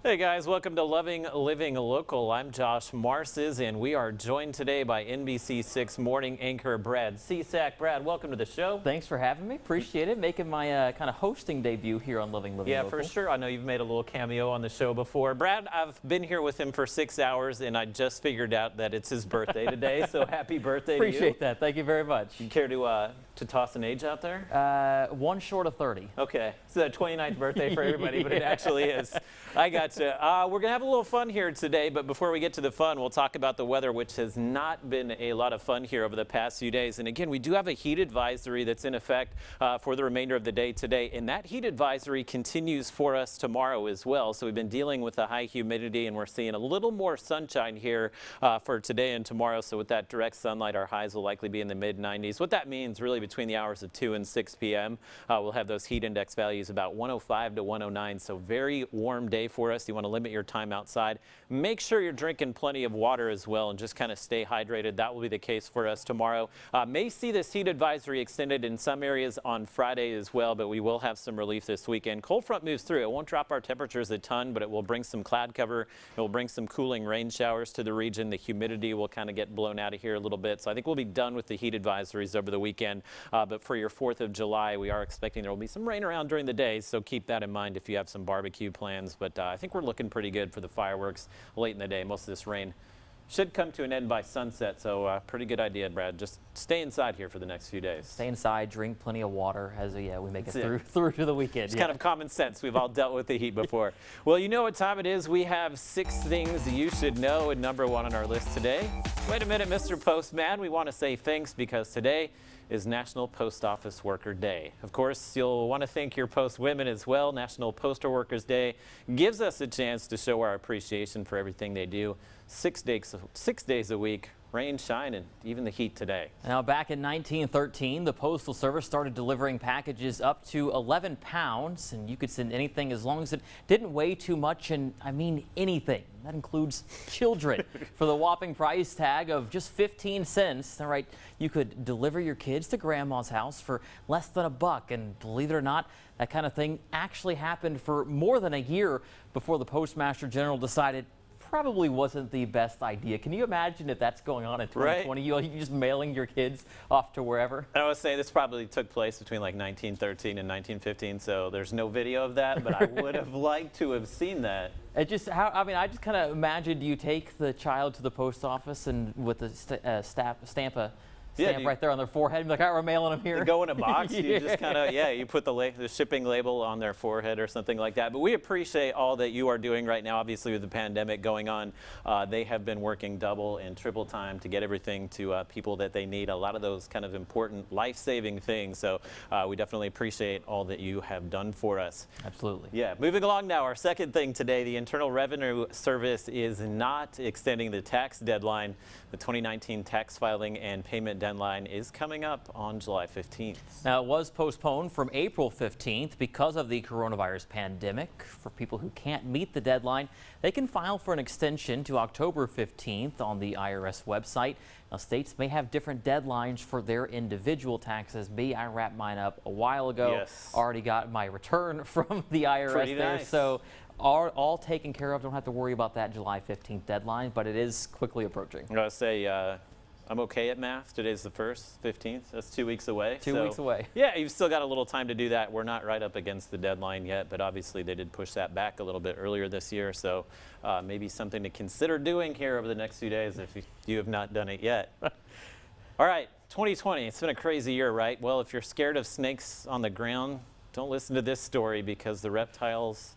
Hey guys, welcome to Loving Living Local. I'm Josh Marces, and we are joined today by NBC6 morning anchor Brad Cisak. Brad, welcome to the show. Thanks for having me. Appreciate it. Making my kind of hosting debut here on Loving Living Local. Yeah, for sure. I know you've made a little cameo on the show before. Brad, I've been here with him for 6 hours, and I just figured out that it's his birthday today. So happy birthday to you. Appreciate that. Thank you very much. You care to toss an age out there? One short of 30. Okay, so the 29th birthday for everybody, but it actually is. I got you. We're going to have a little fun here today, but before we get to the fun, we'll talk about the weather, which has not been a lot of fun here over the past few days. And again, we do have a heat advisory that's in effect for the remainder of the day today, and that heat advisory continues for us tomorrow as well. So we've been dealing with the high humidity, and we're seeing a little more sunshine here for today and tomorrow. So with that direct sunlight, our highs will likely be in the mid-90s. What that means really between the hours of 2 and 6 p.m., we'll have those heat index values about 105 to 109. So very warm day for us. You want to limit your time outside. Make sure you're drinking plenty of water as well and just kind of stay hydrated. That will be the case for us tomorrow. May see this heat advisory extended in some areas on Friday as well, but we will have some relief this weekend. Cold front moves through. It won't drop our temperatures a ton, but it will bring some cloud cover. It will bring some cooling rain showers to the region. The humidity will kind of get blown out of here a little bit. So I think we'll be done with the heat advisories over the weekend. But for your 4th of July, we are expecting there will be some rain around during the day. So keep that in mind if you have some barbecue plans. But I think we're looking pretty good for the fireworks late in the day. Most of this rain should come to an end by sunset, so pretty good idea, Brad. Just stay inside here for the next few days. Stay inside, drink plenty of water as we make it through to the weekend. It's kind of common sense. We've all dealt with the heat before. Well, you know what time it is. We have 6 things you should know, and number 1 on our list today. Wait a minute, Mr. Postman. We want to say thanks because today is National Post Office Worker Day. Of course, you'll want to thank your post women as well. National Postal Workers Day gives us a chance to show our appreciation for everything they do 6 days a week, rain, shine, and even the heat today. Now, back in 1913, the Postal Service started delivering packages up to 11 pounds, and you could send anything as long as it didn't weigh too much, and I mean anything. That includes children for the whopping price tag of just 15 cents. All right, you could deliver your kids to grandma's house for less than $1, and believe it or not, that kind of thing actually happened for more than a year before the Postmaster General decided probably wasn't the best idea. Can you imagine if that's going on in 2020? Right. You just mailing your kids off to wherever? And I would say this probably took place between like 1913 and 1915, so there's no video of that, but I would have liked to have seen that. I just kind of imagined you take the child to the post office and with the stamp right there on their forehead and be like, all right, we're mailing them here. They go in a box. You just kind of, you put the shipping label on their forehead or something like that. But we appreciate all that you are doing right now. Obviously, with the pandemic going on, they have been working double and triple time to get everything to people that they need. A lot of those kind of important life-saving things. So we definitely appreciate all that you have done for us. Absolutely. Yeah. Moving along now, our second thing today, the Internal Revenue Service is not extending the tax deadline. The 2019 tax filing and payment deadline is coming up on July 15th. Now, it was postponed from April 15th because of the coronavirus pandemic. For people who can't meet the deadline, they can file for an extension to October 15th on the IRS website. Now, states may have different deadlines for their individual taxes. I wrapped mine up a while ago. Yes. Already got my return from the IRS Pretty there. nice. So all taken care of. Don't have to worry about that July 15th deadline, but it is quickly approaching. I'm going to say I'm okay at math. Today's the 1st, 15th. That's 2 weeks away. 2 weeks away. Yeah, you've still got a little time to do that. We're not right up against the deadline yet, but obviously they did push that back a little bit earlier this year. So maybe something to consider doing here over the next few days if you have not done it yet. All right, 2020. It's been a crazy year, right? Well, if you're scared of snakes on the ground, don't listen to this story because the reptiles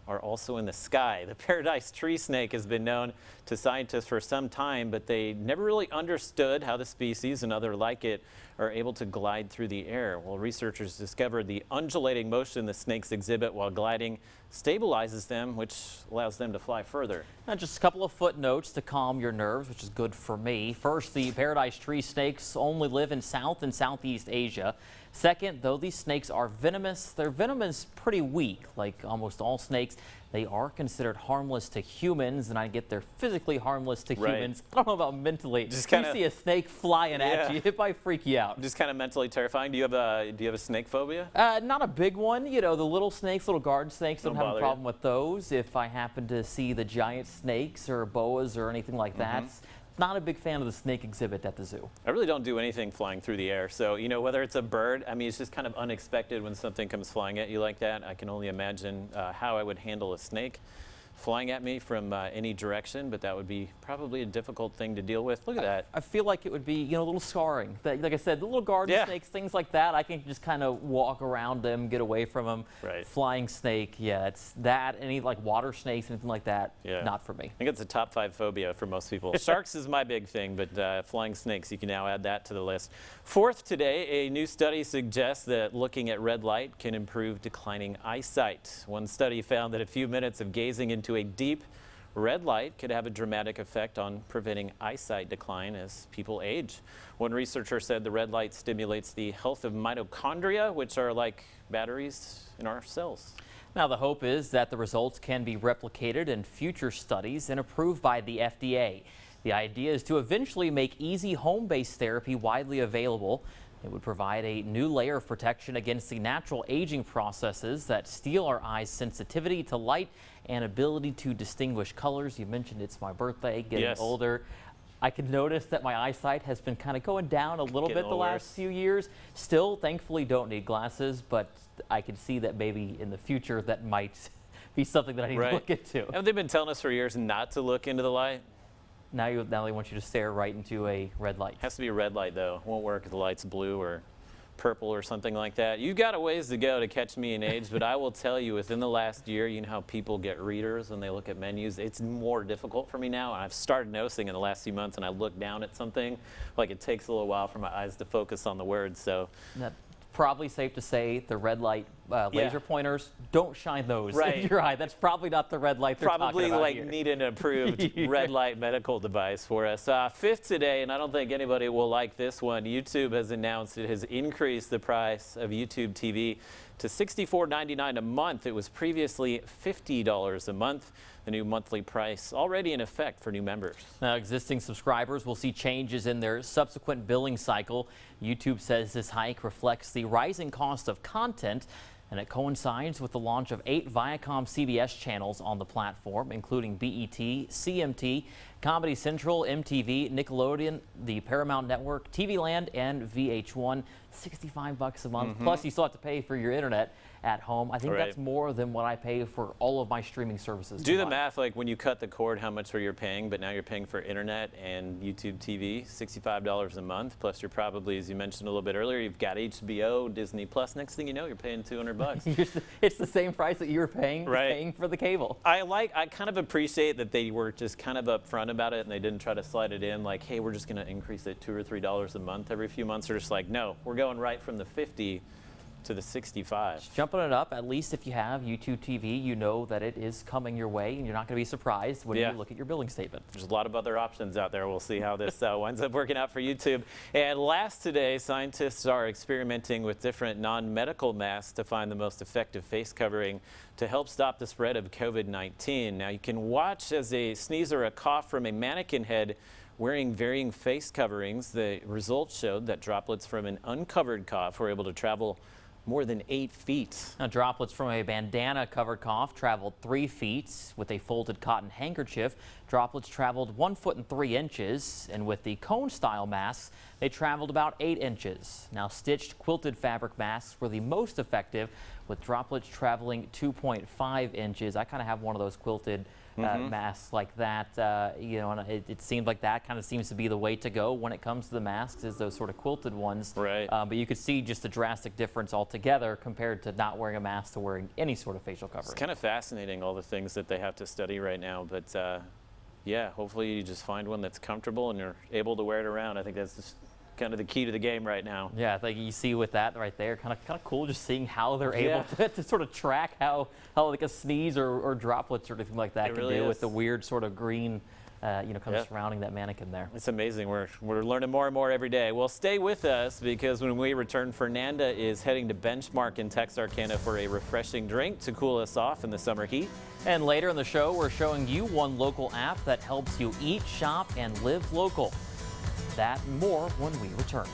are also in the sky. The paradise tree snake has been known to scientists for some time, but they never really understood how the species and other like it are able to glide through the air. Well, researchers discovered the undulating motion the snakes exhibit while gliding stabilizes them, which allows them to fly further. Now, just a couple of footnotes to calm your nerves, which is good for me. First, the paradise tree snakes only live in South and Southeast Asia. Second, though these snakes are venomous, their venom is pretty weak. Like almost all snakes, they are considered harmless to humans, and I get they're physically harmless to humans. I don't know about mentally. Just you see a snake flying at you, it might freak you out. Just kind of mentally terrifying. Do you have a snake phobia? Not a big one. You know, the little snakes, little garden snakes, don't have a problem with those. If I happen to see the giant snakes or boas or anything like that, not a big fan of the snake exhibit at the zoo. I really don't do anything flying through the air. So, you know, whether it's a bird, I mean, it's just kind of unexpected when something comes flying at you like that. I can only imagine how I would handle a snake flying at me from any direction, but that would be probably a difficult thing to deal with. Look at that. I feel like it would be, you know, a little scarring. Like I said, the little garden snakes, things like that, I can just kind of walk around them, get away from them. Right. Flying snake, yeah, it's that. Any like water snakes, anything like that, not for me. I think it's a top 5 phobia for most people. Sharks is my big thing, but flying snakes, you can now add that to the list. Fourth today, a new study suggests that looking at red light can improve declining eyesight. One study found that a few minutes of gazing into a deep red light could have a dramatic effect on preventing eyesight decline as people age. One researcher said the red light stimulates the health of mitochondria, which are like batteries in our cells. Now, the hope is that the results can be replicated in future studies and approved by the FDA. The idea is to eventually make easy home-based therapy widely available. It would provide a new layer of protection against the natural aging processes that steal our eyes' sensitivity to light and ability to distinguish colors. You mentioned it's my birthday, getting older. I can notice that my eyesight has been kind of going down a little bit the last few years. Still, thankfully, don't need glasses, but I can see that maybe in the future that might be something that I need to look into. Have they been telling us for years not to look into the light? Now they want you to stare right into a red light. Has to be a red light, though. Won't work if the light's blue or purple or something like that. You've got a ways to go to catch me in age, but I will tell you, within the last year, you know how people get readers when they look at menus? It's more difficult for me now. I've started noticing in the last few months, and I look down at something, like it takes a little while for my eyes to focus on the words. So probably safe to say the red light laser pointers, don't shine those in your eye. That's probably not the red light they're talking about here. Need an approved red light medical device for us. Fifth today, and I don't think anybody will like this one, YouTube has announced it has increased the price of YouTube TV to $64.99 a month. It was previously $50 a month. The new monthly price already in effect for new members. Now, existing subscribers will see changes in their subsequent billing cycle. YouTube says this hike reflects the rising cost of content, and it coincides with the launch of 8 Viacom CBS channels on the platform, including BET, CMT, Comedy Central, MTV, Nickelodeon, the Paramount Network, TV Land, and VH1. $65 a month. Plus, you still have to pay for your internet at home. I think that's more than what I pay for all of my streaming services. Do the math, like when you cut the cord, how much were you paying, but now you're paying for internet and YouTube TV, $65 a month. Plus, you're probably, as you mentioned a little bit earlier, you've got HBO, Disney Plus. Next thing you know, you're paying $200. It's the same price that you were paying for the cable. I kind of appreciate that they were just kind of upfront about it and they didn't try to slide it in like, hey, we're just going to increase it $2 or $3 a month every few months. They're just like, no, we're going right from the 50 to the 65. Just jumping it up, at least if you have YouTube TV, you know that it is coming your way and you're not going to be surprised when you look at your billing statement. There's a lot of other options out there. We'll see how this winds up working out for YouTube. And last today, scientists are experimenting with different non-medical masks to find the most effective face covering to help stop the spread of COVID-19. Now you can watch as a sneeze or a cough from a mannequin head wearing varying face coverings. The results showed that droplets from an uncovered cough were able to travel more than 8 feet. Now, droplets from a bandana-covered cough traveled 3 feet. With a folded cotton handkerchief, droplets traveled 1 foot and 3 inches. And with the cone-style masks, they traveled about 8 inches. Now, stitched quilted fabric masks were the most effective, with droplets traveling 2.5 inches. I kind of have one of those quilted masks like that, you know, and it seems like that kind of seems to be the way to go when it comes to the masks, is those sort of quilted ones. Right. But you could see just a drastic difference altogether compared to not wearing a mask to wearing any sort of facial covering. It's kind of fascinating, all the things that they have to study right now, but yeah, hopefully you just find one that's comfortable and you're able to wear it around. I think that's just kind of the key to the game right now. Yeah, like you see with that right there, kind of cool just seeing how they're able to sort of track how like a sneeze or droplets or anything like that can do with the weird sort of green kind of surrounding that mannequin there. It's amazing. We're learning more and more every day. Well, stay with us because when we return, Fernanda is heading to Benchmark in Texarkana for a refreshing drink to cool us off in the summer heat. And later in the show, we're showing you one local app that helps you eat, shop, and live local. That and more when we return.